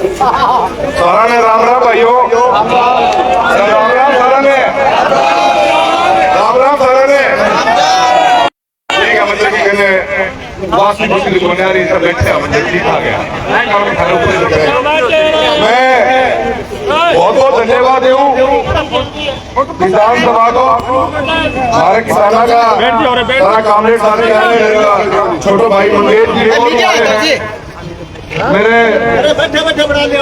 सारा ने राम राम भाइयों, राम राम सारा ने, राम राम सारा ने। ठीक है, मतलब कि कहने वासी मुश्किल होने आ रही सब बैठे मतलब ठीक आ गया। मैं बहुत बहुत धन्यवाद दूं किसान सभा को, हमारे किसानों का सारा कामरेड साथी छोटे भाई मंगेश जी, मेरे बड़ा ले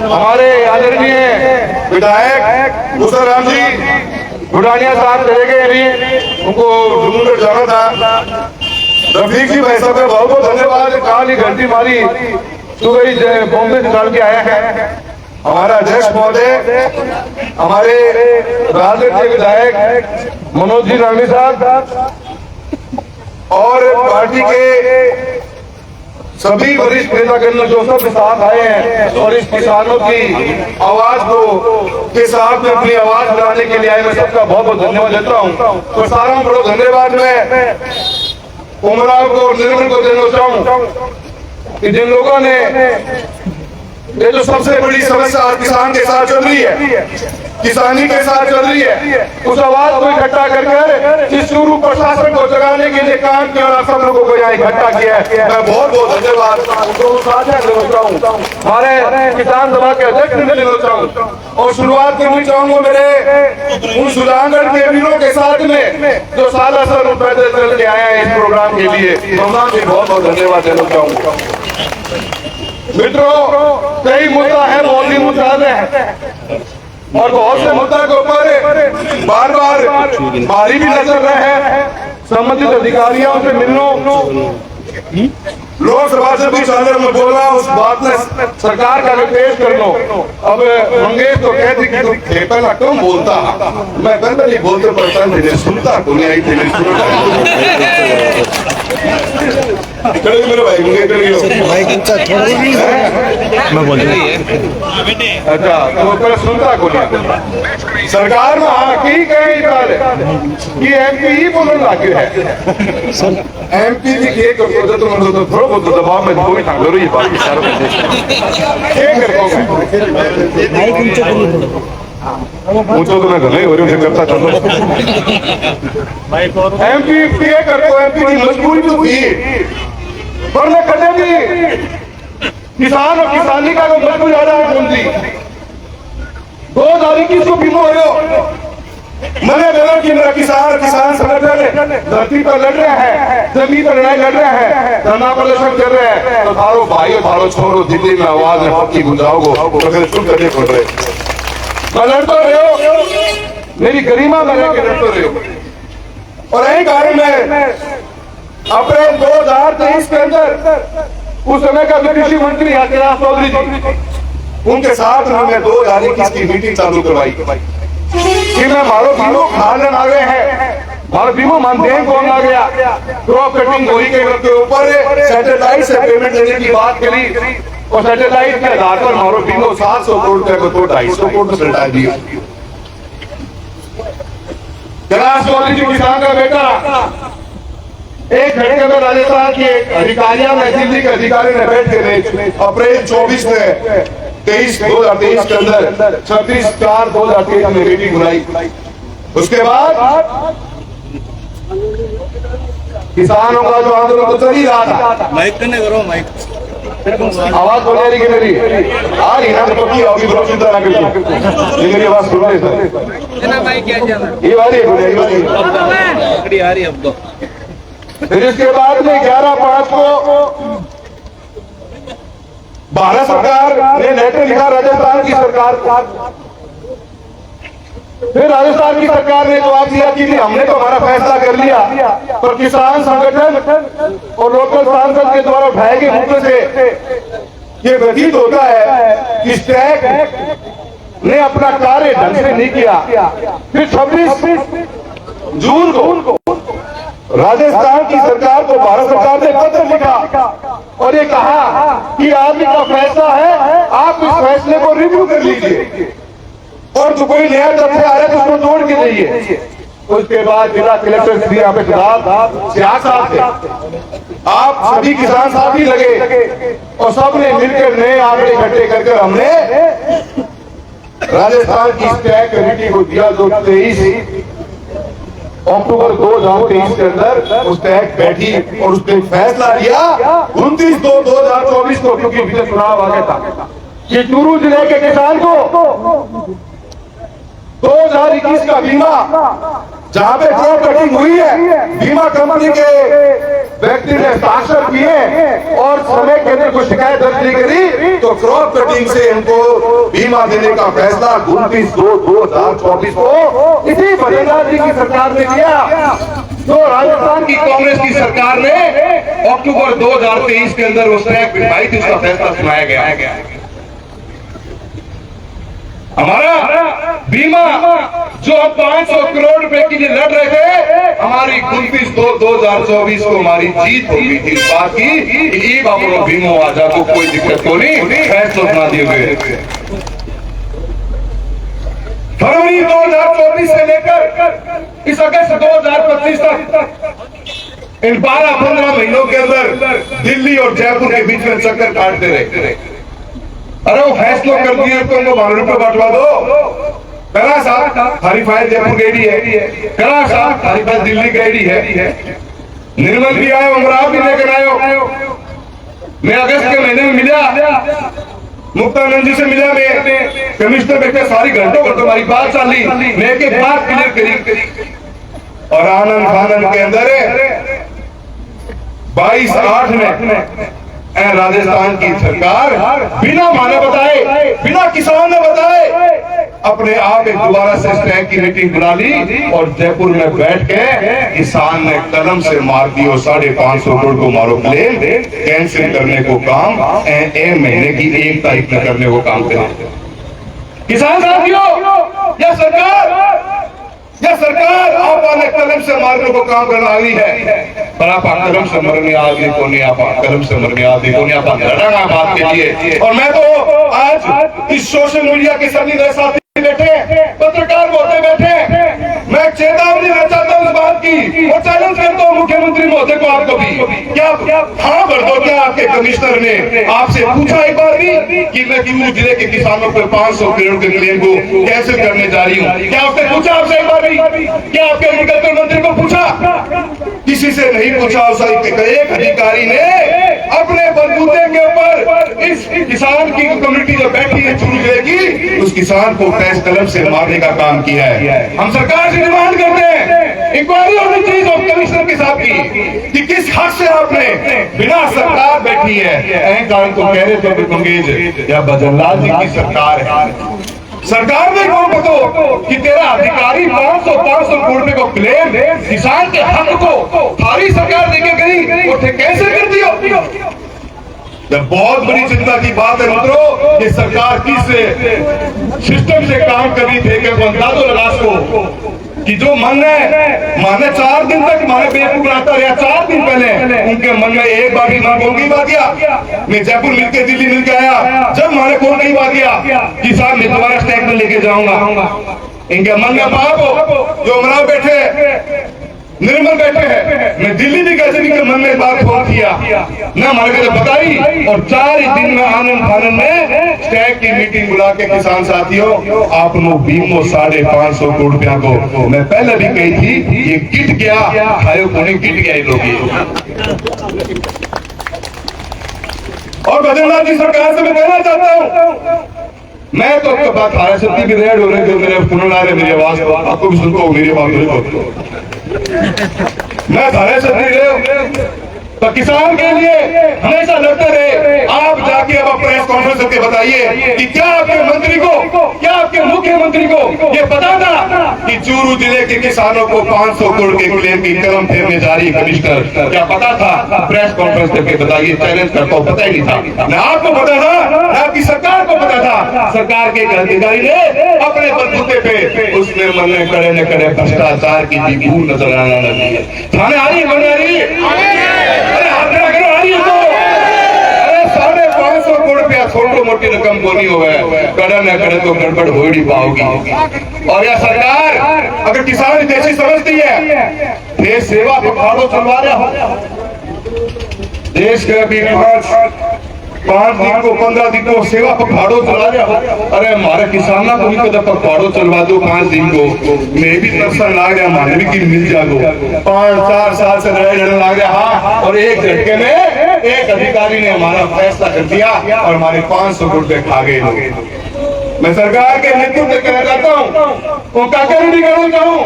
हमारे आदरणीय विधायक भूषण राम जी भुटानिया साहब चले गए, अभी उनको ढूंढ जाना था। रफीक जी भाई साहब बहुत बहुत धन्यवाद, काल ही घंटी मारी सुबह बॉम्बे निकाल के आया है। हमारा अध्यक्ष महोदय, हमारे राजनीतिक विधायक मनोज जी रामी साहब और पार्टी के सभी वरिष्ठ नेतागण जो सब साथ आए हैं और इस किसानों की आवाज के साथ में अपनी आवाज बढ़ाने के लिए आए, मैं सबका बहुत बहुत धन्यवाद देता हूँ। तो सारा बड़ा धन्यवाद मैं उमराव को और निर्मल को देना चाहूँ कि जिन लोगों ने ये जो सबसे बड़ी समस्या किसान के साथ चल रही है, किसानी के साथ चल रही है, उस आवाज को इकट्ठा करके इस चूरू प्रशासन को जगाने के लिए काम किया और सब लोगों को यहाँ इकट्ठा किया है। मैं बहुत बहुत धन्यवाद हमारे किसान सभा के अध्यक्ष ने देना चाहूँ और शुरुआत करनी चाहूंगा मेरे उन सुलांगढ़ के वीरों के साथ में जो साल सर पैदल चल के आए हैं इस प्रोग्राम के लिए, मैं बहुत बहुत धन्यवाद देना चाहूंगा। मित्रों, कई मुद्दा है, मौलिक मुद्दा है और बहुत से मुद्दा के ऊपर बार बार भारी भी नजर रहे हैं। संबंधित अधिकारियों से मिलना, लोकसभा से भी साले में बोलना, उस बात में सरकार का पेश कर लो। अब मंगेश तो कहती कि तुम खेपा क्यों बोलता, मैं कहता नहीं बोलते पड़ता नहीं, सुनता तो नहीं आई थी चलिए मेरे भाई मैं बोल अच्छा तो सुनता को नहीं सरकार में हाँ की कहे कि एमपी ही बोलने लगे है एमपी जी के तो थोड़ा बहुत दबाव में कोई ना जरूरी बाकी सारा ऊंचो तो मैं गले हो रही करता चलो एमपी कर तो एमपी की मजबूरी तो थी पर मैं कदे भी किसान और किसानी का मजबूर ज्यादा है बोलती 2021 को बीमा हो मैंने बोला कि मेरा किसान संगठन धरती पर लड़ रहे हैं, जमीन पर लड़ाई लड़ रहे हैं, धरना प्रदर्शन कर रहे हैं, तो थारो भाई और थारो छोरो दिल्ली में आवाज में पक्की गुंजाओगो तो सुन करने पड़ रहे मैं लड़ते रहे हो, मेरी गरिमा में रह के लड़ते रहे हो। और यही कारण में अप्रैल 2023 के अंदर उस समय का कृषि मंत्री कैलाश चौधरी जी, उनके साथ हमने 2021 की मीटिंग चालू करवाई कि मैं मारो बीमो खालन आ गए हैं, मारो बीमो मानदेन कौन आ गया, क्रॉप कटिंग गोली के ऊपर सैटेलाइट से पेमेंट लेने की बात करी और सैटेलाइट के आधार पर मारो बीमो 700 करोड़ रुपए को तो 250 करोड़ से घटा दिया। कैलाश चौधरी जी किसान का बेटा एक घंटे में राजस्थान की अधिकारियों ने दिल्ली के अधिकारी ने बैठ के अप्रैल 2023 के अंदर 26/4/2023 में मीटिंग बुलाई। उसके बाद किसानों का जो आंदोलन तो चल ही रहा था, माइक करने करो माइक आवाज बोल रही मेरी आ रही ना तो की होगी ब्रो चिंता ना करो ये मेरी आवाज सुन रहे ना माइक क्या जाना ये वाली है आ रही अब तो। फिर इसके बाद में 11/5 को भारत सरकार ने लेटर लिखा राजस्थान की सरकार को, फिर राजस्थान की सरकार ने जवाब दिया कि हमने तो हमारा फैसला कर लिया, पर किसान संगठन और लोकल सांसद के द्वारा उठाए गए मुद्दे से ये व्यतीत होता है कि स्टैक ने अपना कार्य ढंग से नहीं किया। फिर 26 जून को राजस्थान की सरकार को भारत सरकार ने पत्र लिखा और ये कहा कि आपका फैसला है, आप इस फैसले को रिव्यू कर लीजिए और जो कोई नया तथ्य आ रहा है तो उसको जोड़ के दीजिए। उसके बाद जिला कलेक्टर श्री यहाँ पे खिताब सियार साहब थे, आप सभी किसान साथी लगे और सबने मिलकर नए आंकड़े इकट्ठे करके हमने राजस्थान की स्टैक कमेटी को दिया, जो 23 अक्टूबर 2023 के अंदर उस टैग बैठी और उसने फैसला लिया 29/2/2024 को, क्योंकि विजय चुनाव आ गया था, कि चूरू जिले के किसान को 2021 का बीमा, जहां पे क्रॉप कटिंग हुई है, बीमा कंपनी के व्यक्ति ने हस्ताक्षर किए और समय के अंदर कोई शिकायत दर्ज नहीं करी, तो क्रॉप कटिंग से इनको बीमा देने का फैसला 29/2/2024 को इसी बद्रीनाथ जी की सरकार ने किया, जो राजस्थान की कांग्रेस की सरकार ने अक्टूबर 2023 के अंदर उस टैग बिठाई थी, उसका फैसला सुनाया गया। हमारा बीमा जो हम 500 करोड़ रुपए के लिए लड़ रहे थे, हमारी 29/2/2024 को हमारी जीत हो गई थी इस बात की, अपनो बीमो आजा को कोई दिक्कत को नहीं, फैसला सुना दिए गए। फरवरी 2024 से लेकर इस अगस्त 2025 तक इन 12-15 महीनों के अंदर दिल्ली और जयपुर के बीच में चक्कर काटते रहे। अरे वो फैसला कर दिए तो उनको 12 रुपए बंटवा दो, करा साहब हरी फाइल जयपुर गई है, करा साहब हरी फाइल दिल्ली गई है, निर्मल भी आयो, अमराव भी लेकर आयो। मैं अगस्त के महीने में मिला, मुक्तानंद जी से मिला, मैं कमिश्नर बैठे, सारी घंटों हमारी बात चली, मैं एक बात क्लियर करी और आनंद फानंद के अंदर 22/8 में राजस्थान की सरकार बिना माने बताए, बिना किसान ने बताए, अपने आप एक दोबारा से स्टैक की मीटिंग बुला ली और जयपुर में बैठ के किसान ने कलम से मार दी और 550 करोड़ को मारो क्लेम कैंसिल करने को काम महीने की 1 तारीख में करने को काम करें। किसान साथियों, यह सरकार आपने कलम से मारने को काम करने वाली है, पर आप कलम से मरने आदमी को नहीं, आप कलम से मरने आदमी को नहीं, आप लड़ना बात के लिए। और मैं तो आज इस सोशल मीडिया के सभी मेरे साथी बैठे, पत्रकार महोदय बैठे, मैं चेतावनी देना चाहता हूँ इस बात की और चैलेंज करता हूँ मुख्यमंत्री महोदय को, आपको भी, क्या हाँ भर दो, क्या आपके कमिश्नर ने आपसे पूछा एक बार भी कि मैं चूरू जिले के किसानों पर 500 करोड़ के क्लेम को कैसे करने जा रही हूँ? क्या आपने पूछा आपसे एक बार भी? क्या आपके एग्रीकल्चर मंत्री को पूछा? किसी से नहीं पूछा। एक अधिकारी ने अपने बलबूते के ऊपर इस किसान की कम्युनिटी जो बैठी है चूरू जिले की, उस किसान को टैक्स कलम से मारने का काम किया है। हम सरकार से डिमांड करते हैं इंक्वायरी होनी चाहिए कमिश्नर के साथ की कि किस हद से आपने बिना सरकार बैठी है कारण को कह रहे थे मंगेज या बजनलाल जी की सरकार है। सरकार ने कौन बताओ कि तेरा अधिकारी 500 करोड़ रुपए को क्लेम किसान के हक को थारी सरकार देके गई और कैसे कर दियो? बहुत बड़ी चिंता की बात है मित्रों कि सरकार किस सिस्टम से काम कर रही थी कि अंदाजो लगा सको कि जो माने 4 दिन तक माने बेवकूफ बनाता रहा। 4 दिन पहले उनके मन में एक बार भी कौन बात गया, मैं जयपुर मिलकर दिल्ली मिलकर आया, जब माने कौन नहीं बात गया कि साहब मैं दोबारा स्टैक में लेके जाऊंगा। इनके मन में बाप हो जो अमराव बैठे, निर्मल बैठे हैं, मैं दिल्ली भी कैसे भी के मन में बात फोन किया ना हमारे को बताई और 4 ही दिन में आनंद फानंद में स्टैक की मीटिंग बुला के किसान साथियों आप लोग बीमो 550 करोड़ रुपया को मैं पहले भी कही थी ये गिट गया, खायो को नहीं गिट गया ये लोग। और बद्रीनाथ जी सरकार से मैं कहना चाहता हूँ, मैं तो आपको बात आ रही भी रेड हो रहे थे, मेरे सुन ला रहे मेरी आवाज को, आपको भी सुनता हूँ मेरी बात। मैं थाने से नहीं तो किसान के लिए हमेशा लड़ते रहे। आप जाके अब प्रेस कॉन्फ्रेंस करके बताइए कि क्या आपके मंत्री को, क्या आपके मुख्यमंत्री को ये पता था कि चूरू जिले के किसानों को 500 करोड़ के क्लेम की कलम फेरने जा रही कमिश्नर? क्या पता था? प्रेस कॉन्फ्रेंस करके बताइए, चैलेंज करता हूँ, पता ही नहीं था। न आपको पता था न आपकी सरकार को पता था। सरकार के एक अधिकारी ने अपने बलबूते पे उस निर्मल ने करे न करे भ्रष्टाचार की भूल नजर आना लगी है। थाने आ रही है, बने आ रही है, अरे हाथ में आ रही है तो 550 करोड़ रुपया छोटी मोटी रकम को नहीं होवे, करे न करे तो गड़बड़ हो ही पाओगी। और यह सरकार अगर किसान देशी समझती है, देश सेवा पखवाड़ों चलवा रहा हो, देश के अभी 5 दिन को 15 दिन को सेवा पखवाड़ों चला रहा हो। अरे हमारे किसानों को भी कदम पखवाड़ों चलवा दो 5 दिन को, मैं भी दर्शन लाग रहा, माने भी कि मिल जागो। 5-4 साल से लड़ने लाग रहा, और एक झटके में एक अधिकारी ने हमारा फैसला कर दिया और हमारे 500 रुपए खा गए लोग। मैं सरकार के नेतृत्व कहना चाहता हूँ, काकर नहीं करना चाहूँ,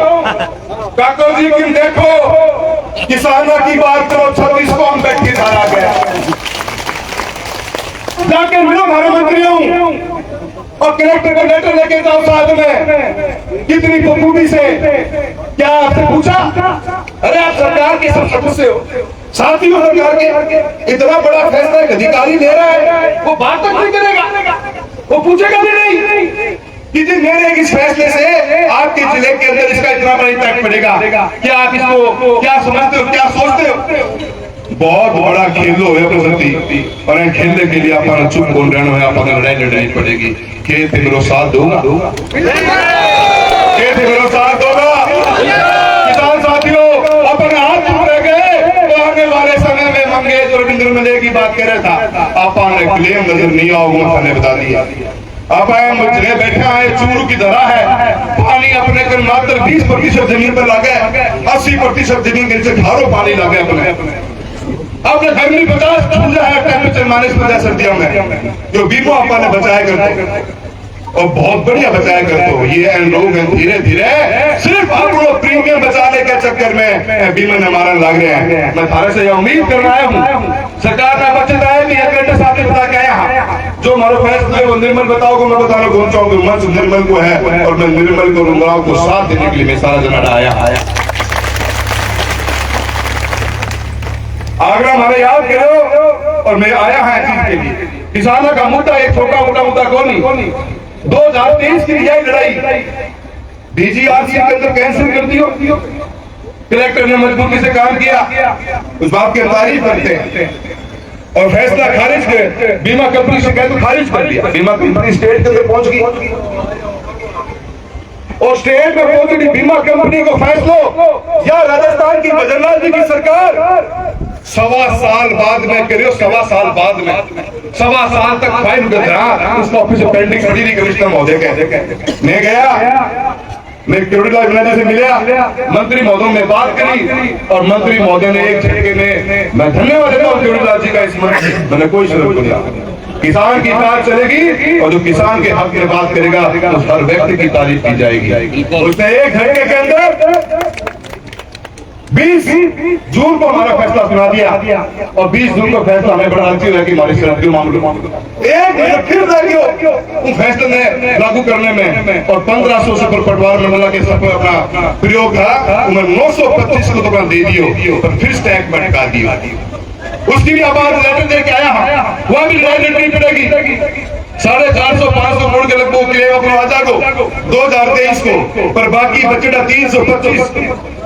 काकर जी तुम देखो किसानों की बात करो, 26 को हम बैठ के धारा गया, जाके मिलो हमारे मंत्रियों और कलेक्टर को लेटर लेके जाओ साथ में, कितनी बखूबी से। क्या आपसे पूछा? अरे आप सरकार के सब सदस्य हो, साथियों सरकार के, इतना बड़ा फैसला एक अधिकारी ले रहा है, वो बात तक नहीं करेगा, वो पूछेगा भी नहीं कि जी मेरे इस फैसले से आपके जिले के अंदर इसका इतना बड़ा इम्पैक्ट पड़ेगा, क्या आप इसको क्या समझते हो, क्या सोचते हो? बहुत बड़ा खेलो है प्रगति, और खेलने के लिए अपना चुप बोल रहना है, अपना लड़ाई लड़नी पड़ेगी। खेत मेरे साथ दोगा, खेत मेरे साथ दोगा। किसान साथियों अपने हाथ चुप रह गए तो आने वाले समय में मंगेश और रविंद्र मिले की बात कर रहा था, आपने क्लेम नजर नहीं आओगे, मैंने बता दिया। अब मुझे बैठा है चूरू की धरा है, पानी अपने कर मात्र 20% जमीन पर लगे, 80% जमीन के नीचे घरों पानी लगे अपने गर्मी 50 छूजा है, टेम्परेचर -50 सर्दियों में, जो बीमो आपने बचाया करते और बहुत बढ़िया बचाया करते हो। ये लोग धीरे धीरे सिर्फ आपको प्रीमियम बचाने के चक्कर में बीमा न मारन लग रहे हैं। मैं थारे से उम्मीद कर रहा हूँ सरकार में बचत आए कि कलेक्टर साहब ने बता के आया, जो हमारा फैसला है वो निर्मल बताओगे, मैं बताना कौन चाहूंगा, मंच निर्मल को है और मैं निर्मल को रुंगराव को साथ देने के लिए मैं सारा जना आया। आगरा हमारे याद करो, और मैं आया है चीज के लिए। किसानों का मुद्दा एक छोटा मोटा मुद्दा कौन नहीं, 2023 की यह लड़ाई डीजीआरसी के अंदर कैंसिल कर दी हो, कलेक्टर ने मजबूती से काम किया, उस बात की तारीफ करते हैं और फैसला खारिज कर, बीमा कंपनी से कहते खारिज कर दिया। बीमा कंपनी स्टेट के अंदर पहुंच गई और स्टेट में पहुंचनी बीमा कंपनी को फैसलो या राजस्थान की भजनलाल जी की सरकार 1.25 साल बाद में करियो, 1.25 साल बाद में 1.25 साल तक फाइन कर रहा, उसका ऑफिस पेंडिंग पड़ी थी। कमिश्नर महोदय कहते मैं गया, मैं क्योड़ीलाल मीणा जी से मिला, मंत्री महोदय ने बात करी और मंत्री महोदय ने एक झटके में, मैं धन्यवाद देता हूँ क्योड़ीलाल जी का, इस मैंने कोई शर्त नहीं दिया। किसान की बात चलेगी और जो किसान के हक में बात करेगा उस हर व्यक्ति की तारीफ की जाएगी। उसने एक घंटे के अंदर 20 जून को हमारा फैसला सुना दिया और 20 जून को फैसला हमें बड़ा अच्छी लगी, हमारी सरहदी मामलों एक फिर लगी फैसले में लागू करने में, और 1500 से पटवार मंडला के सब अपना प्रयोग था, उन्हें 925 को तो दे दियो पर फिर स्टैक में हटा दिया। उसकी भी आवाज लेटर दे के आया, वहां भी लड़ाई लड़नी पड़ेगी। 450-500 करोड़ के लगभग क्लेम अपना आ जागो 2023 को, पर बाकी बचेगा 325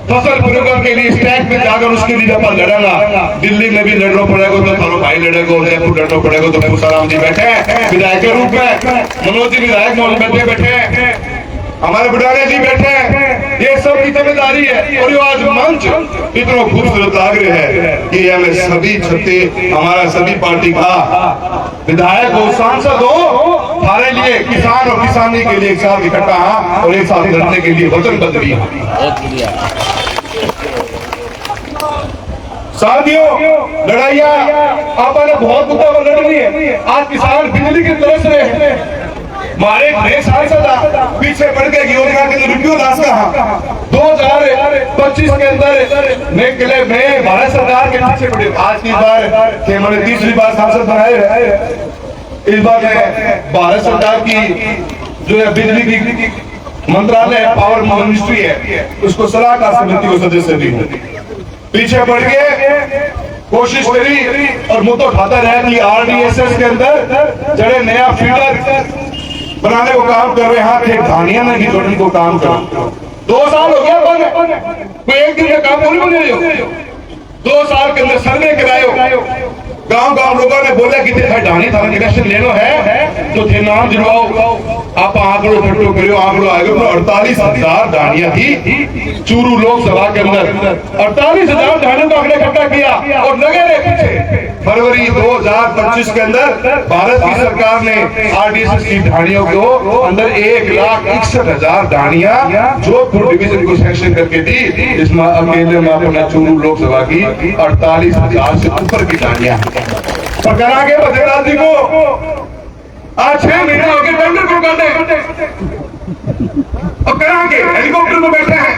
फसल प्रोग्राम के लिए स्टैक में जाकर उसके लिए अपन लड़ाना। दिल्ली में भी लड़ना पड़ेगा तो थारो भाई लड़ेगा, जयपुर लड़ना पड़ेगा तो पूसाराम जी बैठे हैं विधायक के रूप में, मनोज जी विधायक मौल बैठे हैं, हमारे बुढ़ाने जी बैठे हैं, ये सब की जिम्मेदारी है। और ये आज मंच इतना खूबसूरत लाग रहा है कि हमें सभी छत्ते हमारा सभी पार्टी का विधायक हो, सांसद हो, हमारे लिए किसान और किसानी के लिए एक साथ इकट्ठा और एक साथ लड़ने के लिए वचनबद्ध भी साथियों। लड़ाइया आपने बहुत मुद्दा पर लड़नी है। आज किसान बिजली की तरस रहे हैं, हमारे नए सांसद पीछे पड़ गए योजना के अंदर रुपये दास कहा 2025 के अंदर निकले में भारत सरकार के पीछे पड़े। आज की बार मैंने 30वीं बार सांसद बनाए हैं, इस बार में भारत सरकार की जो है बिजली की मंत्रालय पावर मिनिस्ट्री है, उसको सलाहकार समिति को सदस्य भी पीछे पड़ के कोशिश करी और मुद्दा उठाता रहा कि RDSS के अंदर जड़े नया फीडर बनाने को काम कर रहे हैं, धानिया ने भी जोड़ने को काम करो। 2 साल हो गया कोई एक दिन में काम पूरी बने 2 साल के अंदर सर्वे करायो, गांव गांव लोगों ने बोला कि देखा डानी थाना इलेक्शन लेनो है तो थे नाम जुड़वाओ। आप आंकड़ो इकट्ठो करो, आंकड़ो आगे 48,000 डानियां थी चूरू लोकसभा के अंदर। 48,000 डानियों को आंकड़े इकट्ठा किया और लगे रहे पीछे। फरवरी 2025 के अंदर भारत की सरकार ने RDSS की ढाणियों को अंदर 1,61,000 ढाणियां जोधपुर डिवीजन को सैंक्शन करके दी, जिसमें अकेले में अपने चूरू लोकसभा की 48,000 से ऊपर की ढाणियां। और करा के बजरंग जी को आज 6 महीने हो गए टेंडर को करने, और करा के हेलीकॉप्टर में बैठे हैं।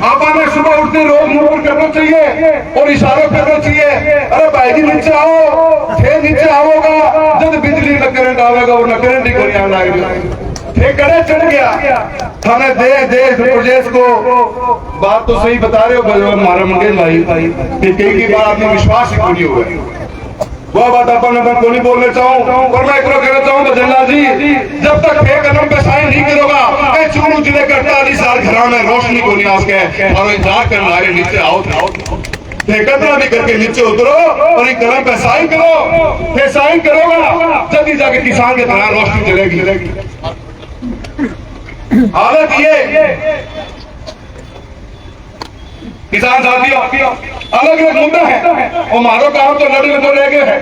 आपने सुबह उठते रोज मूव करना चाहिए और इशारों करना चाहिए, अरे भाई जी नीचे आओ, थे नीचे आओगा जब बिजली न करंट आवेगा और न करंट ही कोई आना थे करे चढ़ गया थाने देश प्रदेश को। बात तो सही बता रहे हो मारा मंगेश भाई कि कई बार आपने विश्वास ही पूरी हुआ। वह बात अपन मैं को नहीं बोलना चाहूँ, पर मैं एक कहना चाहूँ बजरंग जी, जब तक फे कदम पे साइन नहीं करोगा चूरू जिले के 48,000 घरों में रोशनी को नहीं आ सके और इंतजार करना है नीचे आओ ठेकेदार भी करके नीचे उतरो और एक कदम पे साइन करो। फिर साइन करोगा जल्दी जाके किसान के तरह रोशनी चलेगी। हालत ये किसान साथियों अलग अलग मुद्दा है और मारो काम तो लड़ने तो रह गए हैं,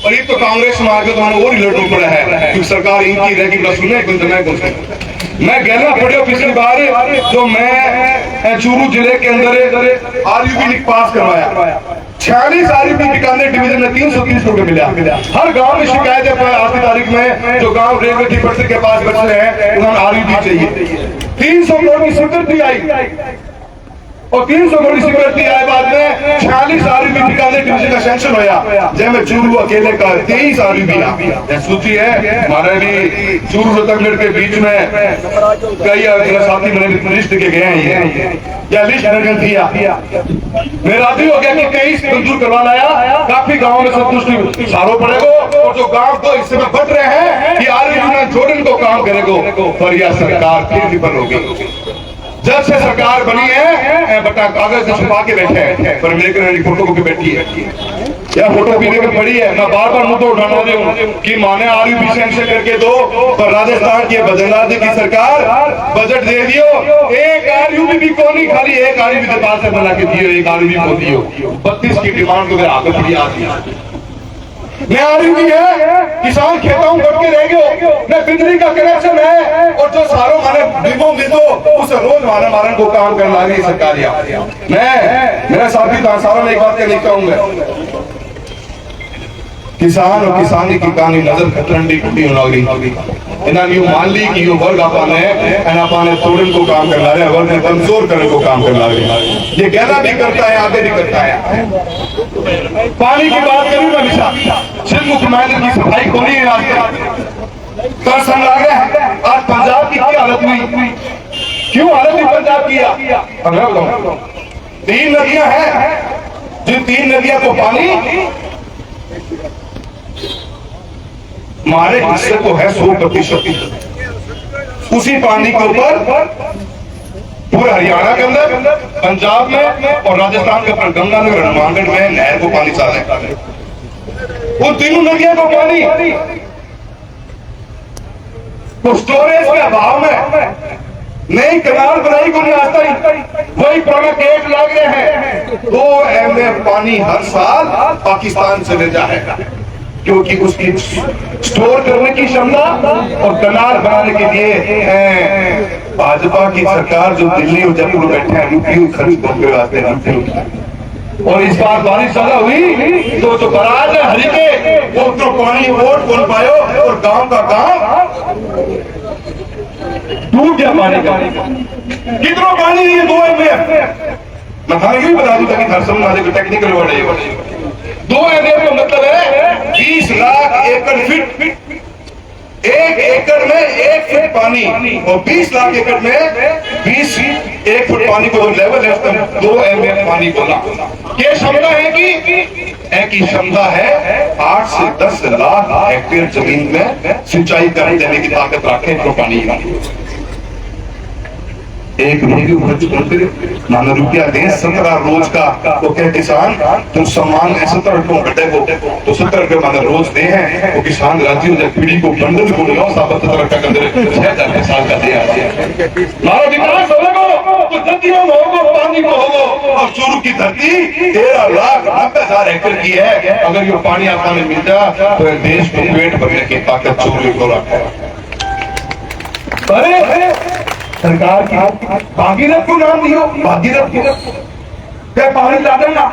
और ये तो कांग्रेस में आगे तो हमें और ही लड़ना पड़ा है क्योंकि सरकार इनकी रहेगी न सुने कुछ मैं गहना पढ़ियो पिछली बार जो मैं चूरू जिले के अंदर RUB पास करवाया 46 RUB बीकानेर डिवीजन में 330 रुपए मिला। हर गांव में शिकायत है आज की तारीख में जो गांव रेलवे की पटरी के पास बचे हैं उन्हें RUB चाहिए। 300 करोड़ की स्वीकृति आई और 300 करोड़ की स्वीकृति आए बाद में 46 RUB बीकानेर डिवीजन का सैंक्शन होया जिसमें चूरू अकेले का 23 RUB सूची है। हमारे भी चूरू रोहतकगढ़ के बीच में कई साथी मैंने लिस्ट के गए हैं या लिस्ट किया मेरा भी हो गया कि 23 मंजूर करवा लाया। काफी गाँव में संतुष्टि सारो पड़ेगा और जो गाँव तो इससे में बढ़ रहे हैं कि RUB में जोड़ने को काम करेगा, पर यह सरकार फिर विफल होगी। जब से सरकार बनी है बटा कागज से छुपा के बैठे हैं, पर मेरे फोटो को बैठी है यह फोटो भी लेकर पड़ी है। मैं बार बार मुद्दा उठाना रही हूँ कि माने RUB सैंक्शन करके दो, पर राजस्थान की बजरंग जी की सरकार बजट दे दियो, एक RUB भी को नहीं, खाली एक RUB के पास से बना के दियो, एक RUB को दियो। 32 की डिमांड तो आगे पड़ी आती मैं RUB है, किसान खेतों में बढ़ के रह गए न बिजली का कनेक्शन है और जो सारों माने बिगो उस रोज मारन को काम करने लगी सरकार। मैं मेरा साथी सारों में एक बात कहना चाहूंगा, किसान और किसानी की कहानी नजर खतरंडी कुटी होगी इन्होंने यूं मान ली कि यो वर्ग आपने तोड़न को काम करना रहे, वर्ग ने कमजोर करने को काम करना रहे। ये गहना भी करता है आगे भी करता है। पानी की बात करूं मैं हमेशा सिर्फ मुख्यमंत्री की सफाई को नहीं है आज सर लग रहा है। आज पंजाब की क्या हालत हुई, क्यों हालत हुई पंजाब की? 3 नदियां हैं, जिन 3 नदियों को पानी हमारे हिस्से को है 100%, उसी पानी के ऊपर पूरे हरियाणा के अंदर, पंजाब में और राजस्थान के ऊपर गंगानगर हनुमानगढ़ में नहर को पानी चल रहा है। उन तीनों नदियों को पानी तो स्टोरेज के अभाव में नई कनाल बनाई को नहीं आता ही वही पुराना गेट लग रहे हैं। 2 MF पानी हर साल पाकिस्तान चले जाएगा क्योंकि उसकी स्टोर करने की क्षमता और कनाल बनाने के लिए भाजपा की सरकार जो दिल्ली और जयपुर बैठे हैं रुपये खर्च करके आते हैं। और इस बार बारिश ज्यादा हुई तो जो बराज है हरी के वो तो पानी वोट कौन पायो और गांव का गांव डूब गया पानी का। कितना पानी है 2 MF मैं थाने भी बता दूं ताकि हर समझ टेक्निकल वर्ड है। 2 MF का मतलब है 20 लाख एकड़ फीट, 1 एकड़ में 1 फुट पानी और 20 लाख एकड़ में 20 1 फुट पानी को लेवल है उसका 2 MF पानी बोला। ये क्षमता है कि क्षमता है 8 से 10 लाख हेक्टेयर जमीन में सिंचाई कर देने की ताकत रखे तो पानी एक रोटी खर्च करते माना रुपया दे 17 रोज का तो क्या किसान तुम सम्मान 70 रुपये गड्ढे को तो 70 रुपये माना रोज दे हैं वो किसान राजी हो जाए पीढ़ी को बंडल को लो साबत 70 रुपये के अंदर 6000 साल का दे आते मारो विकास होगा तो नदियों में होगा पानी को होगा और चूरू की धरती 13,90,000 एकड़ की है। अगर ये पानी आपको नहीं मिलता तो देश को पेट भरने की ताकत चूरू को रखा है। सरकार की भागीरथ को नाम दियो भागीरथ को क्या पानी ला देना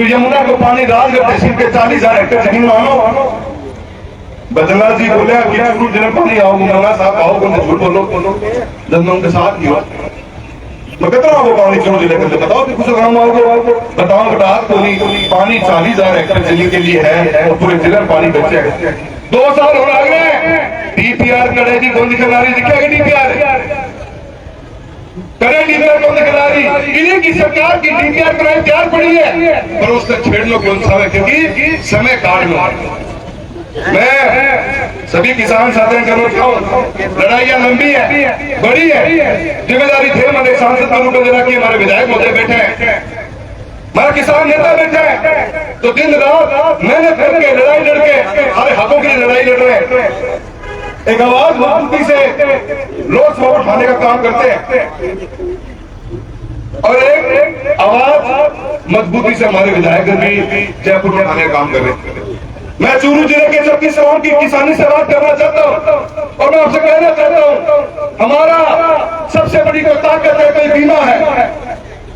यमुना को पानी राजगढ़ तहसील के 40,000 हेक्टेयर जमीन मानो बदला जी बोले कि चूरू जिले पानी आओ गंगा साहब आओ को झूठ बोलो जब उनके साथ ही हो मैं कहता हूँ वो पानी चूरू जिले के अंदर बताओ कि कुछ गाँव आओगे बताओ बेटा कोई पानी 40,000 हेक्टेयर जिले के लिए है और पूरे जिले में पानी बचे 2 साल हो रहे डीपीआर करे जी कौन दिखा रही दिखेगा डीपीआर करे डीपीआर कौन दिखा रही इन्हीं की सरकार की डीपीआर कराए तैयार पड़ी है पर उससे छेड़ लो कौन सा है क्योंकि समय काट लो। मैं सभी किसान साथियों को कहना चाहूँ लड़ाइयाँ लंबी है बड़ी है जिम्मेदारी थे हमारे सांसद के रूप में जरा की हमारे विधायक महोदय बैठे हैं हमारा किसान नेता बैठे हैं तो दिन रात मेहनत करके लड़ाई लड़के हमारे हकों के लिए लड़ाई लड़ रहे हैं एक आवाज मजबूती से लोकसभा उठाने का काम करते हैं और एक आवाज मजबूती से हमारे विधायक भी जयपुर उठाने का काम कर रहे हैं। मैं चूरू जिले के 36 गांव की किसानी से बात करना चाहता हूं और मैं आपसे कहना चाहता हूं हमारा सबसे बड़ी ताकत है कोई बीमा है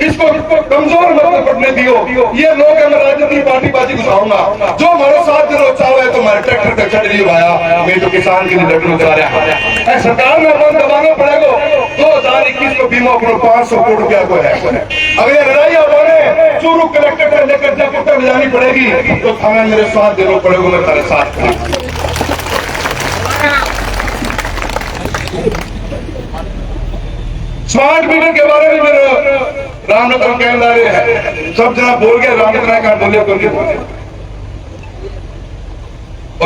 इसको कमजोर मत पड़ने दियो ये लोग मैं राजनीतिक पार्टी बाजी घुसाऊंगा जो हमारे साथ दिनों चाव है तो हमारे ट्रैक्टर का चढ़ लिया आया मैं तो किसान के लिए लड़ना चाह रहा है सरकार में अपन दबाना पड़ेगा 2021 को बीमा अपने 500 करोड़ रुपया को है अगर ये लड़ाई हमारे चूरू कलेक्टर से लेकर जयपुर तक जानी पड़ेगी तो हमें मेरे साथ देना पड़ेगा मैं तेरे साथ स्मार्ट मीटर के बारे में मेरे रामरतन कहना सब जना बोल गए रामरतन का बोलिए करके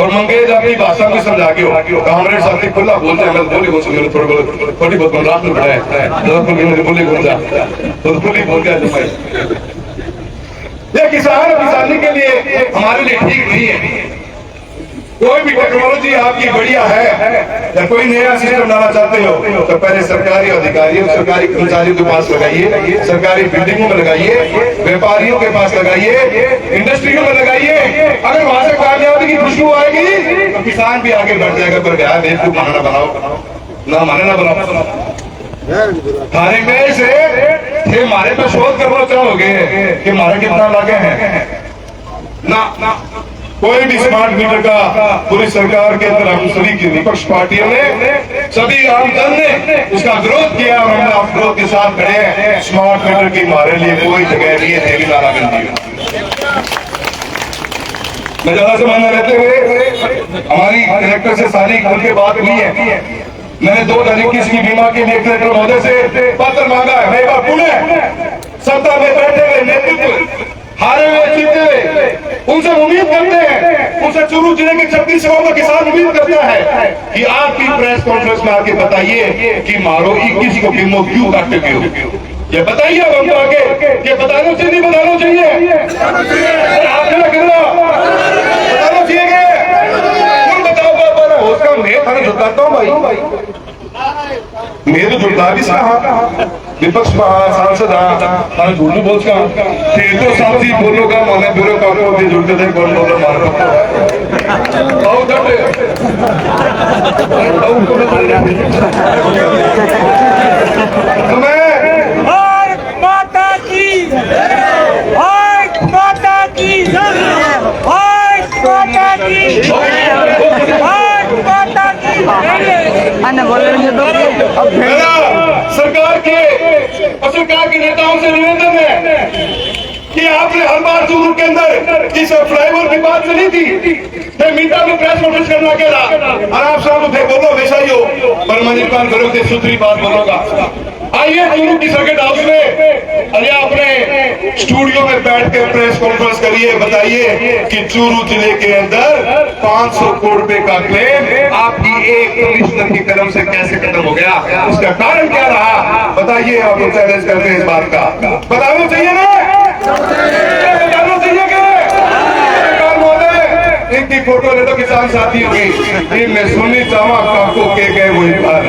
और मंगेज अपनी भाषा में समझा के हो कांग्रेस साथी खुला बोलते हैं बोली बोल सकते थोड़ी बहुत रात में बढ़ाए बोली बोल जा तो खुली बोल गया ये किसान किसानी के लिए हमारे लिए ठीक नहीं है। कोई भी टेक्नोलॉजी आपकी बढ़िया है या कोई नया सिस्टम लाना चाहते हो तो पहले सरकारी अधिकारियों सरकारी कर्मचारियों के पास लगाइए सरकारी बिल्डिंगों में लगाइए व्यापारियों के पास लगाइए इंडस्ट्रियों में लगाइए अगर वहां से कामयाबी की खुशबू आएगी तो किसान भी आगे बढ़ जाएगा पर क्या बेवकूफ माना बनाओ ना माने ना बनाओ थाने में से थे मारे पे शोध करना चाहोगे कि मारे कितना लागे हैं ना कोई भी स्मार्ट मीटर का पूरी सरकार के अंदर हम सभी की विपक्ष पार्टियों ने सभी आमजन ने उसका विरोध किया और हमने आप विरोध के साथ खड़े हैं। स्मार्ट मीटर की हमारे लिए कोई जगह नहीं है देवी नारागंदी मैं ज्यादा समय रहते हुए हमारी कलेक्टर से सारी खुल के बात हुई है मैंने 2021 की बीमा के लिए कलेक्टर महोदय से पत्र मांगा है मैं पुणे सत्ता में बैठे हुए नेतृत्व हारे हुए जीते हुए उनसे उम्मीद करते हैं उनसे चूरू जिले के 36 गांव का किसान उम्मीद करता है कि आपकी प्रेस कॉन्फ्रेंस में आके बताइए कि मारो 21 को बीमो क्यों काटते हो ये बताइए अब हमको आगे ये बताना चाहिए नहीं बताना चाहिए आपने बताना चाहिए तुम बताओ उसका मैं खाना झुकाता हूँ भाई मैं तो झुकता भी विपक्ष सांसद हाँ झूठ नहीं बोल तो साथी बोलोगा माने बुरे काम जुड़ते थे कौन बोलो मारो तो मैं माता की माता की माता की सरकार के और सरकार के नेताओं से निवेदन है कि आपने हर बार चूरू के अंदर इस फ्लाईओवर की बात चली थी मैं मीडिया में प्रेस कॉन्फ्रेंस करना कह रहा आराम साहब थे बोलो वैसा ही हो पर मंदिर पान करो सूत्री बात बोलोगा आइए चूरू की सर्किट हाउस में अरे अपने स्टूडियो में बैठ के प्रेस कॉन्फ्रेंस करिए, बताइए कि चूरू जिले के अंदर 500 करोड़ रुपए का क्लेम आपकी एक कमिश्नर की कलम से कैसे खत्म हो गया, उसका कारण क्या रहा, बताइए। आप लोग चैलेंज करते हैं इस बात का, बताना चाहिए ना, बताना चाहिए कि इनकी फोटो ले तो किसान साथी होगी। मैं सुननी चाहूँ आपको के गए वही बात,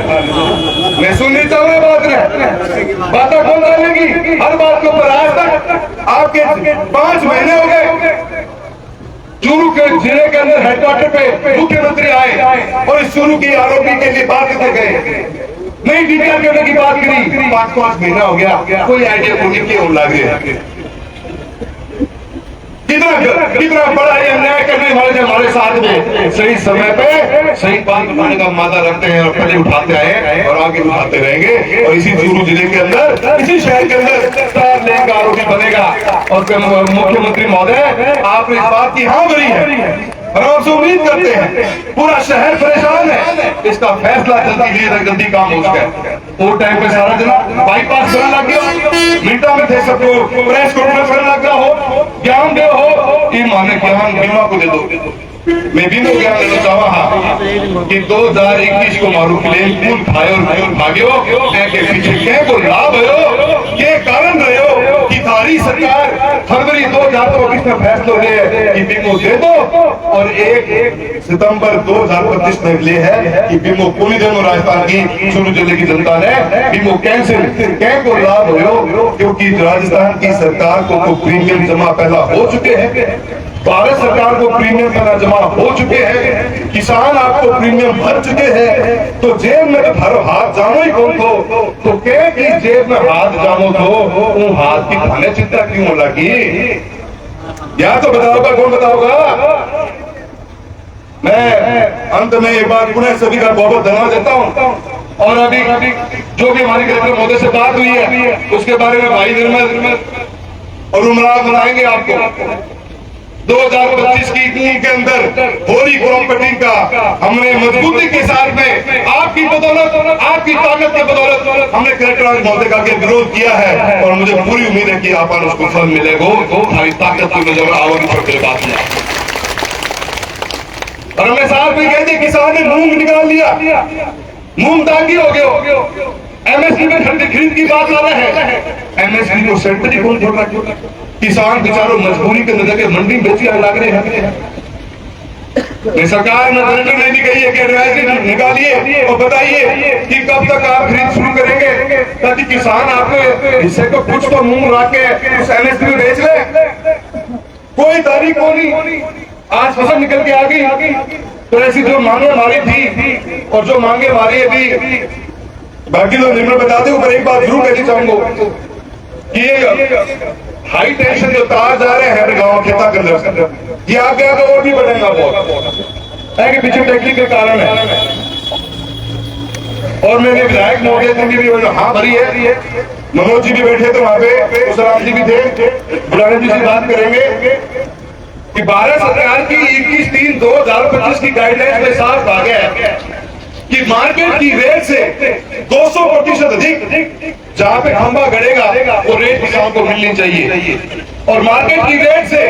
मैं सुननी चाहूँ बात कौन डालेगी हर बात के ऊपर। आज तक आपके 5 महीने हो गए चूरू के जिले के अंदर हेडक्वार्टर पे मुख्यमंत्री आए और इस चूरू की आरोपी के लिए बात करते गए, नहीं डीपीआर करने की बात करी, 5 महीना हो गया, कोई आइडिया को नहीं क्यों लग रहा है। कितना बड़ा ये अन्याय करने वाले हमारे साथ में सही समय पे सही बात बताने का मादा रखते हैं और पहले उठाते आए और आगे उठाते रहेंगे। और इसी चूरू जिले के अंदर, इसी शहर के अंदर 4 लेन का आरोपी बनेगा। और मुख्यमंत्री महोदय आपने इस बात की हाँ भरी है और आपसे उम्मीद करते हैं, पूरा शहर परेशान है, इसका फैसला जल्दी काम हो सके। वो टाइम पे सारा जना बाईपास करने लग गया, मिनटा में थे सबको प्रेस कॉन्फ्रेंस करने लग गया हो, ज्ञान दे हो कि माने ज्ञान बीमा को दे दो। मैं भी तो ज्ञान देना चाहा कि 2021 को मारू क्लेम कूल खायो और भाग्यो के पीछे क्या को लाभ हो, ये कारण रहे हो कि थारी सरकार फरवरी 2024 में फैसला ले कि बीमो दे दो और 1 सितंबर 2025 में ले है कि बीमो पूरी दोनों राजस्थान की चूरू जिले की जनता ने बीमो कैंसिल क्या को लाभ हो, क्योंकि राजस्थान की सरकार को प्रीमियम जमा पहला हो चुके हैं, भारत सरकार को प्रीमियम पहला जमा हो चुके हैं, किसान आपको प्रीमियम भर चुके हैं, तो जेब में भर हाथ जानो ही कौन तो क्या कि जेब में हाथ जानो तो वो हाथ की खाने चिंता क्यों लगी, या तो बताओगा कौन बताओगा। मैं अंत में एक बार पुनः सभी का बहुत बहुत धन्यवाद देता हूं। और अभी जो भी हमारी कलेक्टर महोदय से बात हुई है उसके बारे में भाई निर्मल और उमराव बनाएंगे आपको। 2025 की इतनी के अंदर होली प्रॉपर्टी का हमने मजबूती के साथ में आपकी बदौलत, आपकी ताकत के बदौलत हमने कलेक्टर महोदय का विरोध किया है और मुझे पूरी उम्मीद है कि आप उसको फल मिलेगा। हमारी ताकत की नजर आओगी छोटे बात नहीं। और हमने साथ में कह दिया, किसान ने मूंग निकाल लिया, मूंग दागी हो गया, एमएसपी में खरीद की बात आ रहा है, एमएसपी को सेंटर ही कौन छोड़ रहा है, किसान बेचारों मजबूरी के नजर के मंडी बेची लग रहे हैं। सरकार ने नहीं कही है कि रियायत निकालिए और बताइए कि कब तक आप खरीद शुरू करेंगे ताकि किसान आपके हिस्से को कुछ तो मुंह रख के उस एमएसपी में बेच ले। कोई तारीख को नहीं, आज फसल निकल के आ गई, तो ऐसी जो मांगे हमारी थी और जो मांगे हमारी अभी बाकी लोग निर्मल बताते हो, पर एक बात जरूर कहना चाहूंगा कि ये हाई टेंशन जो तार जा रहे हैं गांव खेता के अंदर, ये आगे आगे और भी बढ़ेगा बहुत है कि पीछे टेक्निकल कारण है। और मैंने विधायक महोदय की भी हाँ भरी है, मनोज जी भी बैठे थे वहां पे, उस जी भी थे, बुढ़ाने जी से बात करेंगे कि भारत सरकार की 21/3/2025 की गाइडलाइंस में साफ आ गया है कि मार्केट की रेट से 200% अधिक जहां पे खंभा गड़ेगा वो रेट किसान को मिलनी चाहिए, और मार्केट की रेट से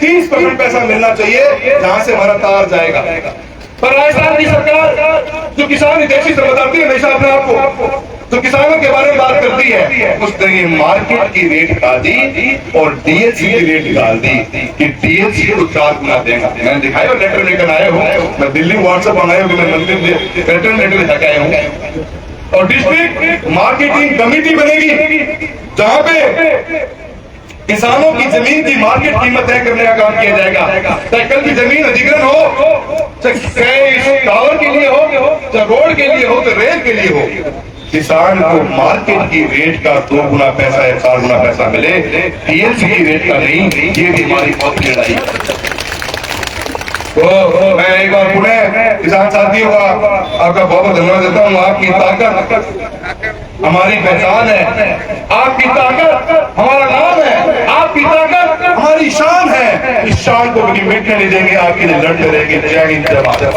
30% पैसा मिलना चाहिए जहां से हमारा तार जाएगा। पर राजस्थान की सरकार जो किसान हितैषी से बताती है हमेशा अपने आप को, तो किसानों के बारे में बात करती है, उसने ये मार्केट की रेट डाल दी और डीएचसी की रेट डाल दी कि डीएचसी को 4 गुना देगा। मैंने दिखाया लेटर लेकर आया हूँ, मैं दिल्ली व्हाट्सएप बनाया हूँ, मैं मंदिर लेटर लेकर आया हूँ। और डिस्ट्रिक्ट मार्केटिंग कमेटी बनेगी जहां पे किसानों की जमीन की मार्केट कीमत तय करने का काम किया जाएगा, चाहे कल की जमीन अधिग्रहण हो, चाहे टावर के लिए हो, चाहे रोड के लिए हो, तो रेल के लिए हो, किसान को मार्केट की रेट का 2 गुना पैसा या 4 गुना पैसा मिले, डीएलसी की रेट का नहीं। ये भी हमारी बहुत लड़ाई। तो मैं एक बार पुनः किसान साथियों का आपका बहुत धन्यवाद देता हूँ। आपकी ताकत हमारी पहचान है, आपकी ताकत हमारा नाम है, आपकी ताकत हमारी शान है। इस शान को कभी मिटने नहीं देंगे, आपके लिए लड़ते रहेंगे। जय हिंद, जय भारत।